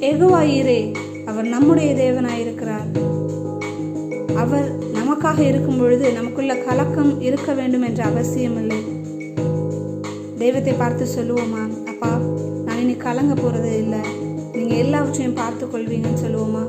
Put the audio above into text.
யெகோவா ஈரே, அவர் நம்முடைய தேவனாயிருக்கிறார். அவர் நமக்காக இருக்கும் பொழுது நமக்குள்ள கலக்கம் இருக்க வேண்டும் என்ற அவசியம் இல்லை. தெய்வத்தை பார்த்து சொல்லுவோமா, அப்பா நான் இனி கலங்க போறது இல்லை, நீங்க எல்லாவற்றையும் பார்த்து கொள்வீங்கன்னு சொல்லுவோமா?